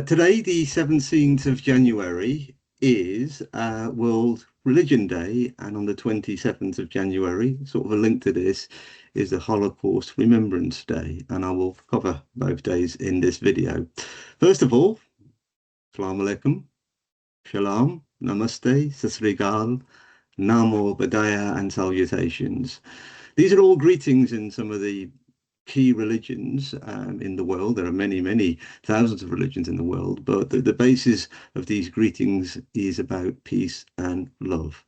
Today, the 17th of January, is World Religion Day, and on the 27th of January, sort of a link to this, is the Holocaust Remembrance Day, and I will cover both days in this video. First of all, Assalamu alaikum, Shalom, Namaste, Sasrigal, Namo, Badaya, and salutations. These are all greetings in some of the key religions in the world. There are many, many thousands of religions in the world, but the basis of these greetings is about peace and love.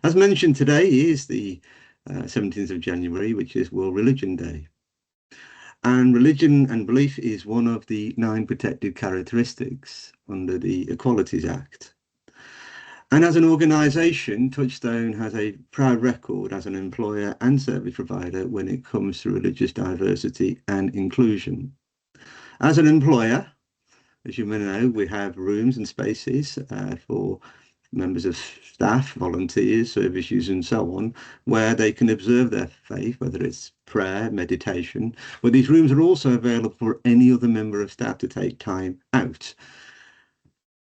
As mentioned, today is the 17th of January, which is World Religion Day. And religion and belief is one of the 9 protected characteristics under the Equalities Act. And as an organisation, Touchstone has a proud record as an employer and service provider when it comes to religious diversity and inclusion. As an employer, as you may know, we have rooms and spaces for members of staff, volunteers, service users and so on, where they can observe their faith, whether it's prayer, meditation. But these rooms are also available for any other member of staff to take time out.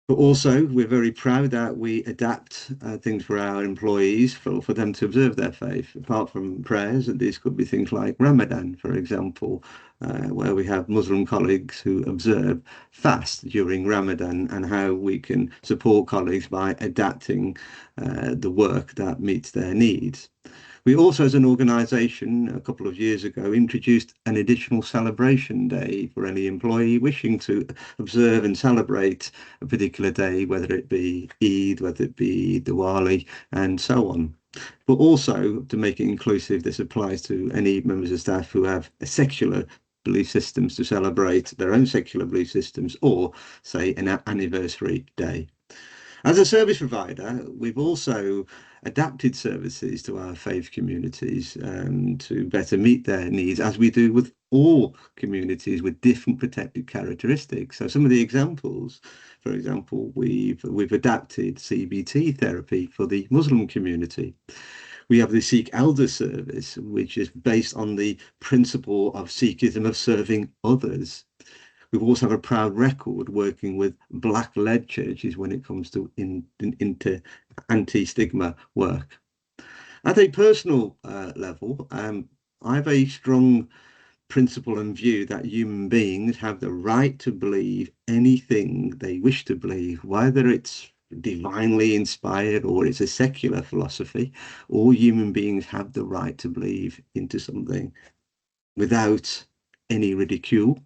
But also, we're very proud that we adapt things for our employees for them to observe their faith. Apart from prayers, and these could be things like Ramadan, for example, where we have Muslim colleagues who observe fast during Ramadan, and how we can support colleagues by adapting the work that meets their needs. We also, as an organisation, a couple of years ago, introduced an additional celebration day for any employee wishing to observe and celebrate a particular day, whether it be Eid, whether it be Diwali, and so on. But also, to make it inclusive, this applies to any members of staff who have a secular belief systems to celebrate their own secular belief systems, or, say, an anniversary day. As a service provider, we've also adapted services to our faith communities to better meet their needs, as we do with all communities with different protected characteristics. So some of the examples, for example, we've adapted CBT therapy for the Muslim community. We have the Sikh Elder Service, which is based on the principle of Sikhism of serving others. We've also have a proud record working with Black-led churches when it comes to anti-stigma work. At a personal level, I have a strong principle and view that human beings have the right to believe anything they wish to believe, whether it's divinely inspired or it's a secular philosophy. All human beings have the right to believe into something without any ridicule,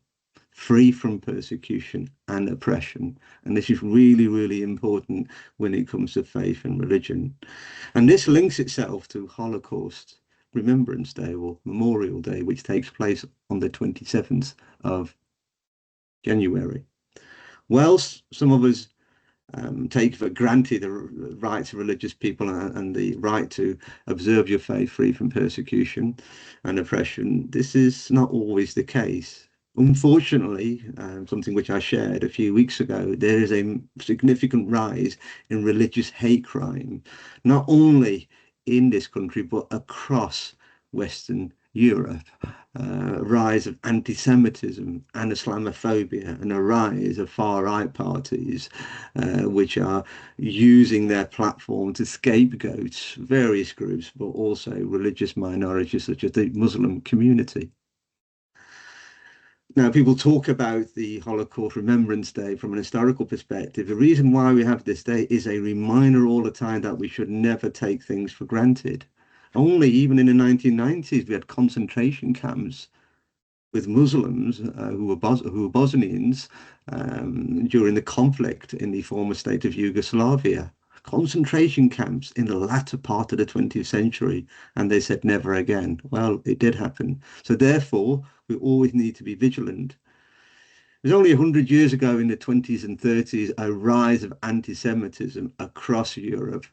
free from persecution and oppression. And this is really, really important when it comes to faith and religion. And this links itself to Holocaust Remembrance Day, or Memorial Day, which takes place on the 27th of January. Whilst some of us take for granted the rights of religious people and the right to observe your faith free from persecution and oppression, this is not always the case. Unfortunately, something which I shared a few weeks ago, there is a significant rise in religious hate crime, not only in this country, but across Western Europe. A rise of anti-Semitism and Islamophobia, and a rise of far-right parties which are using their platform to scapegoat various groups, but also religious minorities such as the Muslim community. Now, people talk about the Holocaust Remembrance Day from an historical perspective. The reason why we have this day is a reminder all the time that we should never take things for granted. Only even in the 1990s, we had concentration camps with Muslims who were Bosnians during the conflict in the former state of Yugoslavia. Concentration camps in the latter part of the 20th century, and they said never again. Well, it did happen. So therefore, we always need to be vigilant. It was only 100 years ago, in the 20s and 30s, a rise of anti-Semitism across Europe.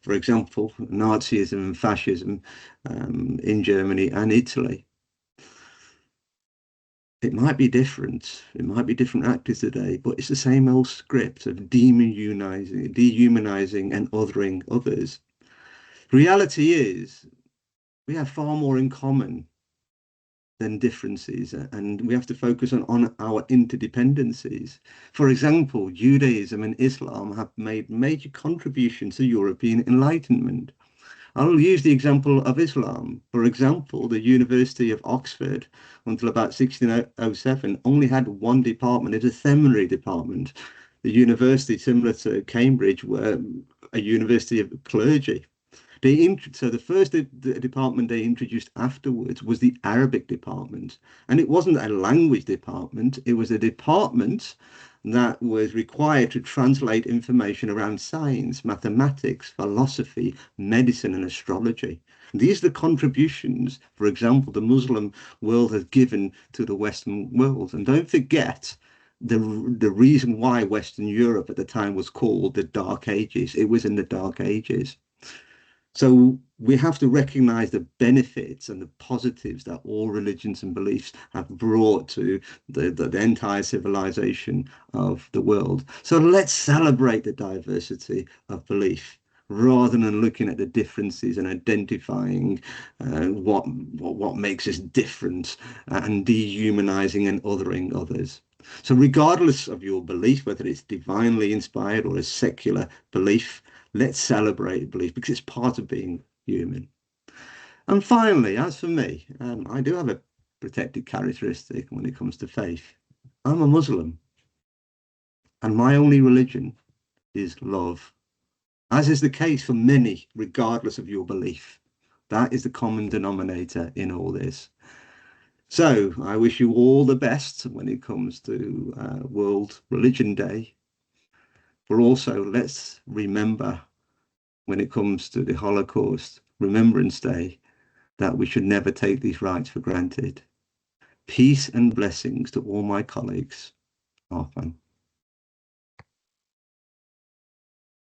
For example, Nazism and fascism in Germany and Italy. It might be different. It might be different actors today, but it's the same old script of dehumanizing and othering others. Reality is, we have far more in common than differences, and we have to focus on our interdependencies. For example, Judaism and Islam have made major contributions to European Enlightenment. I'll use the example of Islam. For example, the University of Oxford, until about 1607, only had one department, it's a seminary department. The university, similar to Cambridge, were a university of clergy. So the first department they introduced afterwards was the Arabic department. And it wasn't a language department, it was a department that was required to translate information around science, mathematics, philosophy, medicine, and astrology. These are the contributions, for example, the Muslim world has given to the Western world. And don't forget, the reason why Western Europe at the time was called the Dark Ages. It was in the Dark Ages. So we have to recognize the benefits and the positives that all religions and beliefs have brought to the entire civilization of the world. So let's celebrate the diversity of belief rather than looking at the differences and identifying what makes us different and dehumanizing and othering others. So regardless of your belief, whether it's divinely inspired or a secular belief, let's celebrate belief because it's part of being human. And finally, as for me, I do have a protected characteristic when it comes to faith. I'm a Muslim, and my only religion is love, as is the case for many, regardless of your belief. That is the common denominator in all this. So I wish you all the best when it comes to World Religion Day. But also, let's remember when it comes to the Holocaust Remembrance Day that we should never take these rights for granted. Peace and blessings to all my colleagues. Arfan.